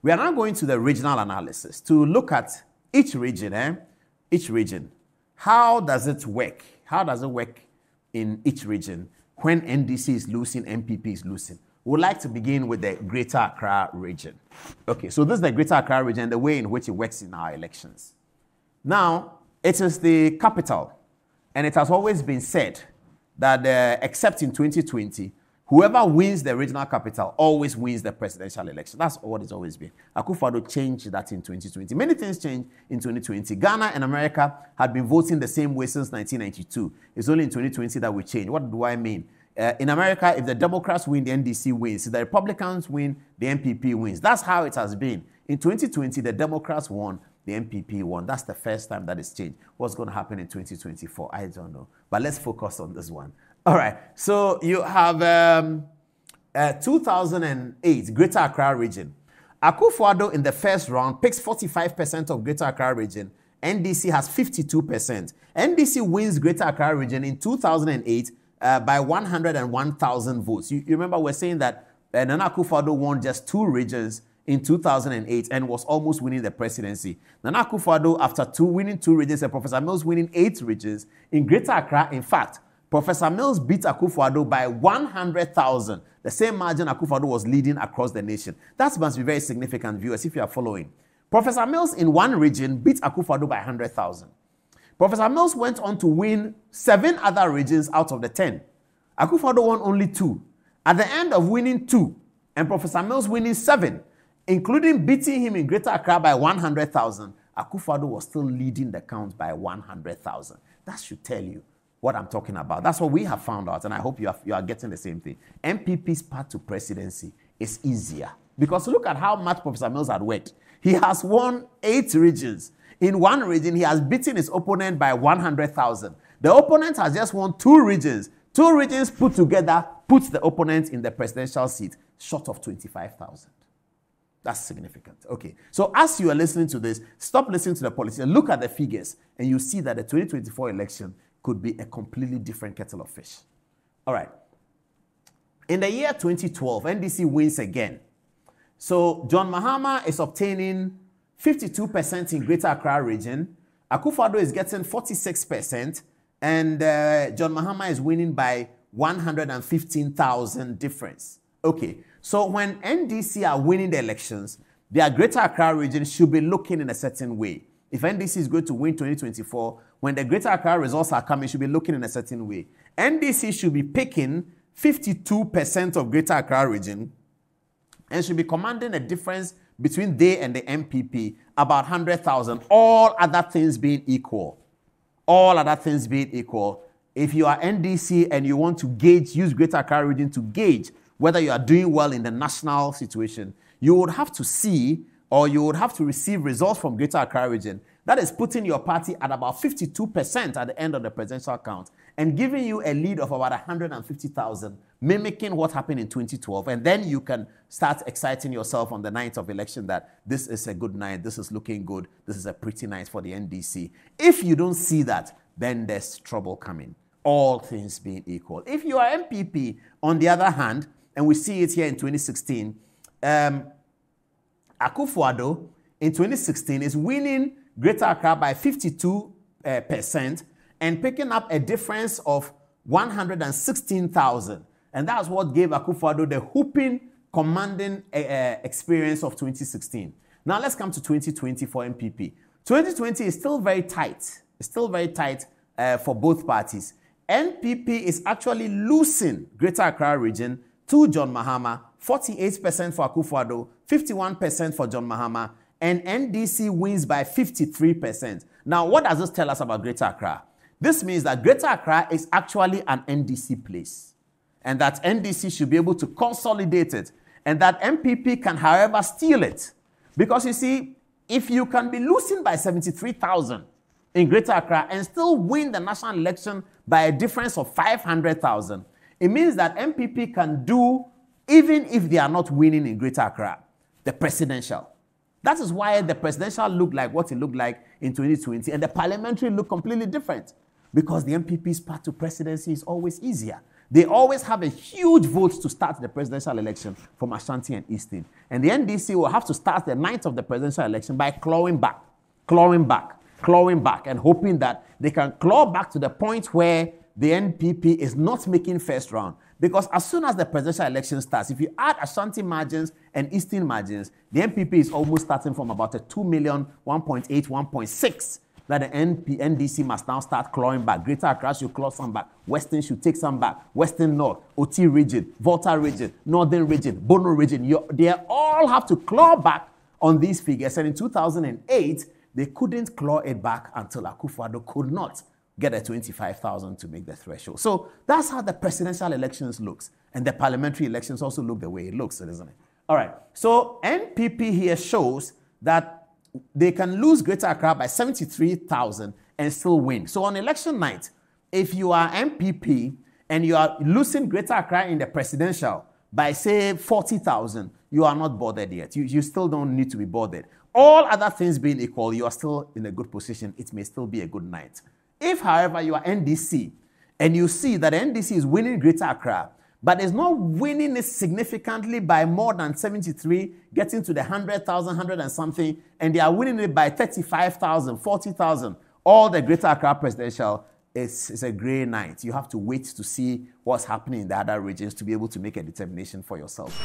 We are now going to the regional analysis to look at each region. Each region. How does it work? How does it work in each region when NDC is losing, NPP is losing? We'd like to begin with the Greater Accra region. Okay, so this is the Greater Accra region, the way in which it works in our elections. Now, it is the capital, and it has always been said that except in 2020, whoever wins the regional capital always wins the presidential election. That's what it's always been. Akufo-Addo changed that in 2020. Many things changed in 2020. Ghana and America had been voting the same way since 1992. It's only in 2020 that we changed. What do I mean? In America, if the Democrats win, the NDC wins. If the Republicans win, the NPP wins. That's how it has been. In 2020, the Democrats won, the NPP won. That's the first time that it's changed. What's going to happen in 2024? I don't know. But let's focus on this one. All right. So you have 2008 Greater Accra region. Akufo-Addo in the first round picks 45% of Greater Accra region. NDC has 52%. NDC wins Greater Accra region in 2008 by 101,000 votes. You remember we're saying that Nana Akufo-Addo won just 2 regions in 2008 and was almost winning the presidency. Nana Akufo-Addo, after winning 2 regions, and Professor Mills winning 8 regions in Greater Accra, in fact, Professor Mills beat Akufo-Addo by 100,000, the same margin Akufo-Addo was leading across the nation. That must be very significant, viewers, if you are following. Professor Mills in one region beat Akufo-Addo by 100,000. Professor Mills went on to win 7 other regions out of the 10. Akufo-Addo won only 2. At the end of winning 2, and Professor Mills winning 7, including beating him in Greater Accra by 100,000, Akufo-Addo was still leading the count by 100,000. That should tell you what I'm talking about. That's what we have found out, and I hope you are getting the same thing. MPP's path to presidency is easier because look at how much Professor Mills had worked. He has won 8 regions. In one region, he has beaten his opponent by 100,000. The opponent has just won 2 regions. 2 regions put together puts the opponent in the presidential seat short of 25,000. That's significant. Okay, so as you are listening to this, stop listening to the politicians, look at the figures, and you see that the 2024 election could be a completely different kettle of fish. All right. In the year 2012, NDC wins again. So John Mahama is obtaining 52% in Greater Accra region. Akufo-Addo is getting 46%, and John Mahama is winning by 115,000 difference. Okay, so when NDC are winning the elections, their Greater Accra region should be looking in a certain way. If NDC is going to win 2024, when the Greater Accra results are coming, should be looking in a certain way. NDC should be picking 52% of Greater Accra region and should be commanding a difference between they and the MPP about 100,000, all other things being equal. All other things being equal. If you are NDC and you want to gauge, use Greater Accra region to gauge whether you are doing well in the national situation, you would have to see or you would have to receive results from Greater Accra region that is putting your party at about 52% at the end of the presidential count and giving you a lead of about 150,000, mimicking what happened in 2012. And then you can start exciting yourself on the night of election that this is a good night, this is looking good, this is a pretty night for the NDC. If you don't see that, then there's trouble coming, all things being equal. If you are MPP, on the other hand, and we see it here in 2016, Akufo-Addo in 2016 is winning Greater Accra by 52% and picking up a difference of 116,000. And that's what gave Akufo-Addo the whooping, commanding experience of 2016. Now let's come to 2020 for MPP. 2020 is still very tight. It's still very tight for both parties. NPP is actually losing Greater Accra region to John Mahama, 48% for Akufo-Addo, 51% for John Mahama, and NDC wins by 53%. Now, what does this tell us about Greater Accra? This means that Greater Accra is actually an NDC place, and that NDC should be able to consolidate it, and that MPP can, however, steal it. Because you see, if you can be losing by 73,000 in Greater Accra and still win the national election by a difference of 500,000, it means that MPP can do, even if they are not winning in Greater Accra, the presidential. That is why the presidential looked like what it looked like in 2020, and the parliamentary looked completely different, because the MPP's path to presidency is always easier. They always have a huge vote to start the presidential election from Ashanti and Eastern. And the NDC will have to start the night of the presidential election by clawing back, and hoping that they can claw back to the point where the NPP is not making first round. Because as soon as the presidential election starts, if you add Ashanti margins and Eastern margins, the NPP is almost starting from about a 2 million, 1.8, 1.6, that the NDC must now start clawing back. Greater Accra should claw some back. Western should take some back. Western North, OT region, Volta region, Northern region, Bono region. They all have to claw back on these figures. And in 2008, they couldn't claw it back until Akufo-Addo could not get a 25,000 to make the threshold. So that's how the presidential elections looks. And the parliamentary elections also look the way it looks, isn't it? All right. So NPP here shows that they can lose Greater Accra by 73,000 and still win. So on election night, if you are NPP and you are losing Greater Accra in the presidential by, say, 40,000, you are not bothered yet. You still don't need to be bothered. All other things being equal, you are still in a good position. It may still be a good night. If, however, you are NDC and you see that NDC is winning Greater Accra, but is not winning it significantly by more than 73, getting to the 100,000, 100 and something, and they are winning it by 35,000, 40,000, all the Greater Accra presidential is a grey night. You have to wait to see what's happening in the other regions to be able to make a determination for yourself.